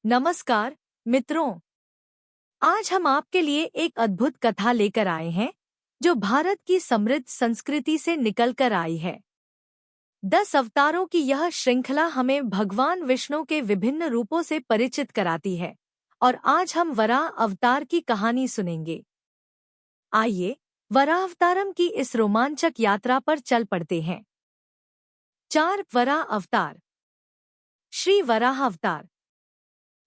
नमस्कार मित्रों, आज हम आपके लिए एक अद्भुत कथा लेकर आए हैं जो भारत की समृद्ध संस्कृति से निकलकर आई है। 10 अवतारों की यह श्रृंखला हमें भगवान विष्णु के विभिन्न रूपों से परिचित कराती है और आज हम वराह अवतार की कहानी सुनेंगे। आइए वराह अवतारम की इस रोमांचक यात्रा पर चल पड़ते हैं। 4 वराह अवतार। श्री वराह अवतार।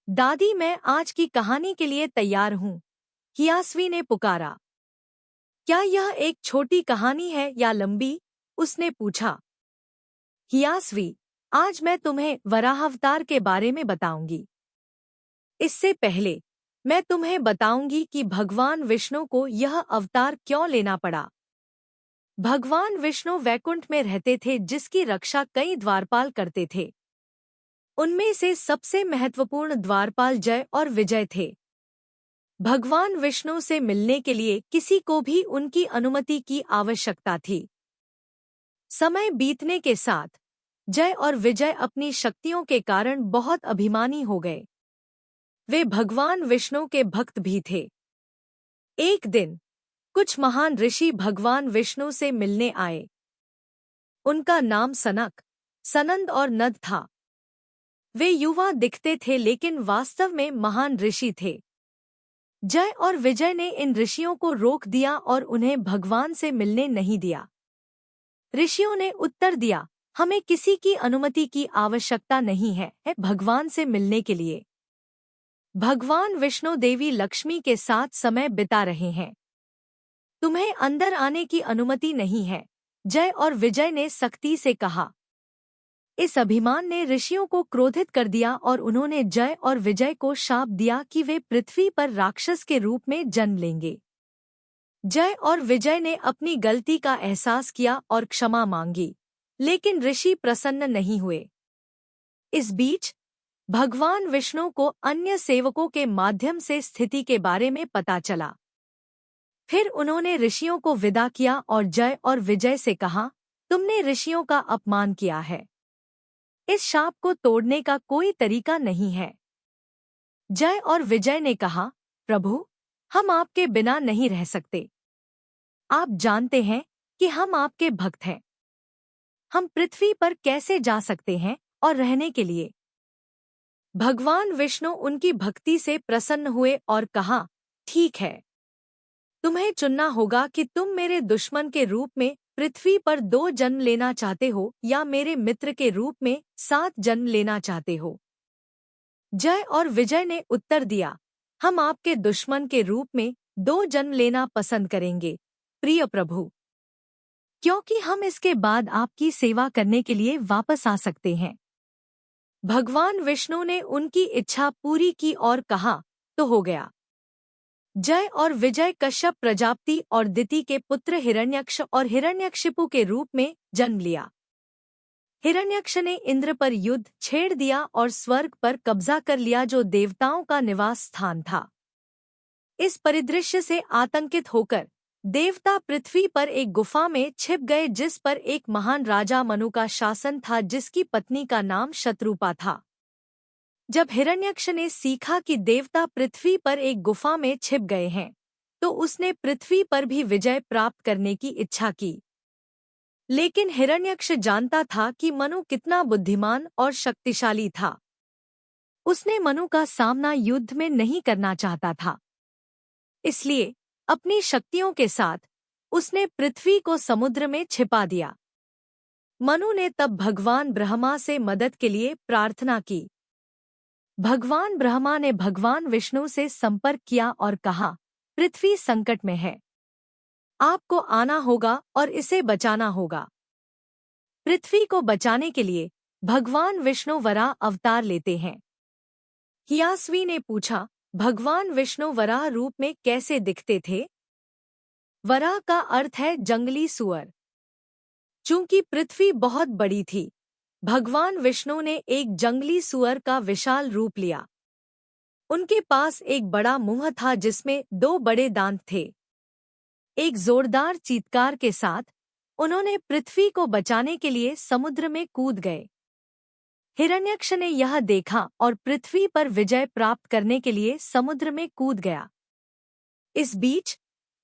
दादी, मैं आज की कहानी के लिए तैयार हूँ, हियास्वी ने पुकारा। क्या यह एक छोटी कहानी है या लंबी? उसने पूछा। हियास्वी, आज मैं तुम्हें वराह अवतार के बारे में बताऊंगी। इससे पहले मैं तुम्हें बताऊंगी कि भगवान विष्णु को यह अवतार क्यों लेना पड़ा। भगवान विष्णु वैकुंठ में रहते थे जिसकी रक्षा कई द्वारपाल करते थे। उनमें से सबसे महत्वपूर्ण द्वारपाल जय और विजय थे। भगवान विष्णु से मिलने के लिए किसी को भी उनकी अनुमति की आवश्यकता थी। समय बीतने के साथ जय और विजय अपनी शक्तियों के कारण बहुत अभिमानी हो गए। वे भगवान विष्णु के भक्त भी थे। एक दिन कुछ महान ऋषि भगवान विष्णु से मिलने आए। उनका नाम सनक, सनंद और नद था। वे युवा दिखते थे लेकिन वास्तव में महान ऋषि थे। जय और विजय ने इन ऋषियों को रोक दिया और उन्हें भगवान से मिलने नहीं दिया। ऋषियों ने उत्तर दिया, हमें किसी की अनुमति की आवश्यकता नहीं है भगवान से मिलने के लिए। भगवान विष्णु देवी लक्ष्मी के साथ समय बिता रहे हैं। तुम्हें अंदर आने की अनुमति नहीं है, जय और विजय ने सख्ती से कहा। इस अभिमान ने ऋषियों को क्रोधित कर दिया और उन्होंने जय और विजय को शाप दिया कि वे पृथ्वी पर राक्षस के रूप में जन्म लेंगे। जय और विजय ने अपनी गलती का एहसास किया और क्षमा मांगी, लेकिन ऋषि प्रसन्न नहीं हुए। इस बीच भगवान विष्णु को अन्य सेवकों के माध्यम से स्थिति के बारे में पता चला। फिर उन्होंने ऋषियों को विदा किया और जय और विजय से कहा, तुमने ऋषियों का अपमान किया है। इस शाप को तोड़ने का कोई तरीका नहीं है। जय और विजय ने कहा, प्रभु, हम आपके बिना नहीं रह सकते। आप जानते हैं कि हम आपके भक्त हैं। हम पृथ्वी पर कैसे जा सकते हैं और रहने के लिए? भगवान विष्णु उनकी भक्ति से प्रसन्न हुए और कहा, ठीक है, तुम्हें चुनना होगा कि तुम मेरे दुश्मन के रूप में पृथ्वी पर 2 जन्म लेना चाहते हो या मेरे मित्र के रूप में 7 जन्म लेना चाहते हो। जय और विजय ने उत्तर दिया, हम आपके दुश्मन के रूप में 2 जन्म लेना पसंद करेंगे, प्रिय प्रभु, क्योंकि हम इसके बाद आपकी सेवा करने के लिए वापस आ सकते हैं। भगवान विष्णु ने उनकी इच्छा पूरी की और कहा, तो हो गया। जय और विजय कश्यप प्रजापति और दिति के पुत्र हिरण्यक्ष और हिरण्यकशिपु के रूप में जन्म लिया। हिरण्यक्ष ने इंद्र पर युद्ध छेड़ दिया और स्वर्ग पर कब्जा कर लिया जो देवताओं का निवास स्थान था। इस परिदृश्य से आतंकित होकर देवता पृथ्वी पर एक गुफा में छिप गए जिस पर एक महान राजा मनु का शासन था जिसकी पत्नी का नाम शत्रुपा था। जब हिरण्यक्ष ने सीखा कि देवता पृथ्वी पर एक गुफा में छिप गए हैं, तो उसने पृथ्वी पर भी विजय प्राप्त करने की इच्छा की। लेकिन हिरण्यक्ष जानता था कि मनु कितना बुद्धिमान और शक्तिशाली था। उसने मनु का सामना युद्ध में नहीं करना चाहता था। इसलिए अपनी शक्तियों के साथ उसने पृथ्वी को समुद्र में छिपा दिया। मनु ने तब भगवान ब्रह्मा से मदद के लिए प्रार्थना की। भगवान ब्रह्मा ने भगवान विष्णु से संपर्क किया और कहा, पृथ्वी संकट में है, आपको आना होगा और इसे बचाना होगा। पृथ्वी को बचाने के लिए भगवान विष्णु वराह अवतार लेते हैं। हियास्वी ने पूछा, भगवान विष्णु वराह रूप में कैसे दिखते थे? वराह का अर्थ है जंगली सुअर। चूंकि पृथ्वी बहुत बड़ी थी, भगवान विष्णु ने एक जंगली सुअर का विशाल रूप लिया। उनके पास एक बड़ा मुंह था जिसमें 2 बड़े दांत थे। एक जोरदार चीत्कार के साथ उन्होंने पृथ्वी को बचाने के लिए समुद्र में कूद गए। हिरण्यक्ष ने यह देखा और पृथ्वी पर विजय प्राप्त करने के लिए समुद्र में कूद गया। इस बीच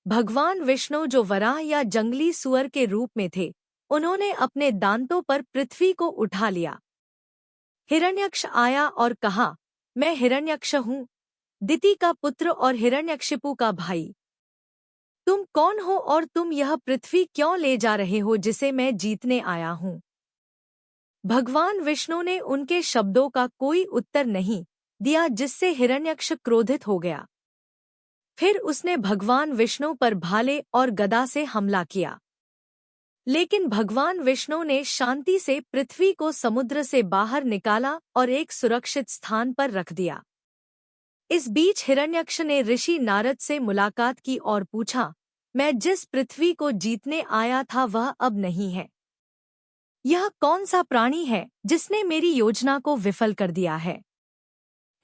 भगवान विष्णु, जो वराह या जंगली सुअर के रूप में थे, उन्होंने अपने दांतों पर पृथ्वी को उठा लिया। हिरण्यक्ष आया और कहा, मैं हिरण्यक्ष हूँ, दिति का पुत्र और हिरण्यकशिपु का भाई। तुम कौन हो और तुम यह पृथ्वी क्यों ले जा रहे हो जिसे मैं जीतने आया हूँ? भगवान विष्णु ने उनके शब्दों का कोई उत्तर नहीं दिया, जिससे हिरण्यक्ष क्रोधित हो गया। फिर उसने भगवान विष्णु पर भाले और गदा से हमला किया, लेकिन भगवान विष्णु ने शांति से पृथ्वी को समुद्र से बाहर निकाला और एक सुरक्षित स्थान पर रख दिया। इस बीच हिरण्यक्ष ने ऋषि नारद से मुलाकात की और पूछा, मैं जिस पृथ्वी को जीतने आया था वह अब नहीं है। यह कौन सा प्राणी है जिसने मेरी योजना को विफल कर दिया है?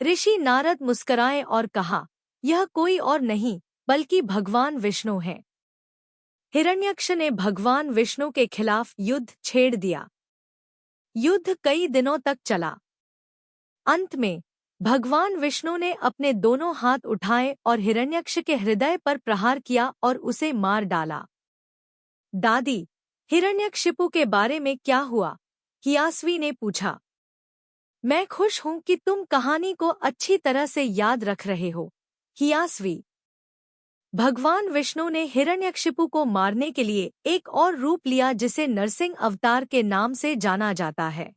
ऋषि नारद मुस्कुराए और कहा, यह कोई और नहीं बल्कि भगवान विष्णु है। हिरण्यक्ष ने भगवान विष्णु के खिलाफ युद्ध छेड़ दिया। युद्ध कई दिनों तक चला। अंत में भगवान विष्णु ने अपने दोनों हाथ उठाए और हिरण्यक्ष के हृदय पर प्रहार किया और उसे मार डाला। दादी, हिरण्यकशिपु के बारे में क्या हुआ? हियास्वी ने पूछा। मैं खुश हूं कि तुम कहानी को अच्छी तरह से याद रख रहे हो, हियास्वी। भगवान विष्णु ने हिरण्यकशिपु को मारने के लिए एक और रूप लिया जिसे नरसिंह अवतार के नाम से जाना जाता है।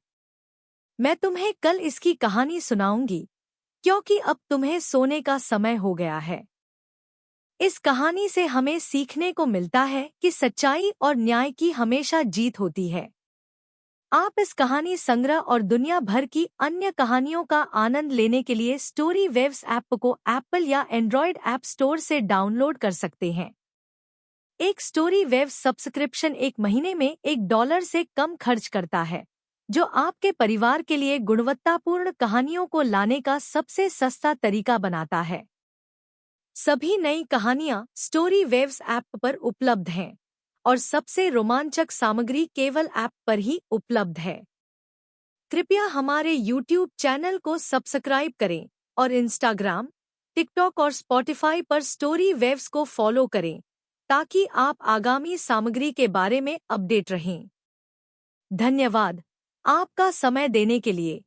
मैं तुम्हें कल इसकी कहानी सुनाऊंगी, क्योंकि अब तुम्हें सोने का समय हो गया है। इस कहानी से हमें सीखने को मिलता है कि सच्चाई और न्याय की हमेशा जीत होती है। आप इस कहानी संग्रह और दुनिया भर की अन्य कहानियों का आनंद लेने के लिए स्टोरी वेव्स ऐप को एप्पल या एंड्रॉयड ऐप स्टोर से डाउनलोड कर सकते हैं। एक स्टोरी वेव्स सब्सक्रिप्शन एक महीने में $1 से कम खर्च करता है, जो आपके परिवार के लिए गुणवत्तापूर्ण कहानियों को लाने का सबसे सस्ता तरीका बनाता है। सभी नई कहानियाँ स्टोरी वेव्स ऐप पर उपलब्ध हैं और सबसे रोमांचक सामग्री केवल ऐप पर ही उपलब्ध है। कृपया हमारे YouTube चैनल को सब्सक्राइब करें और इंस्टाग्राम, टिकटॉक और स्पॉटिफाई पर स्टोरी वेव्स को फॉलो करें ताकि आप आगामी सामग्री के बारे में अपडेट रहें। धन्यवाद आपका समय देने के लिए।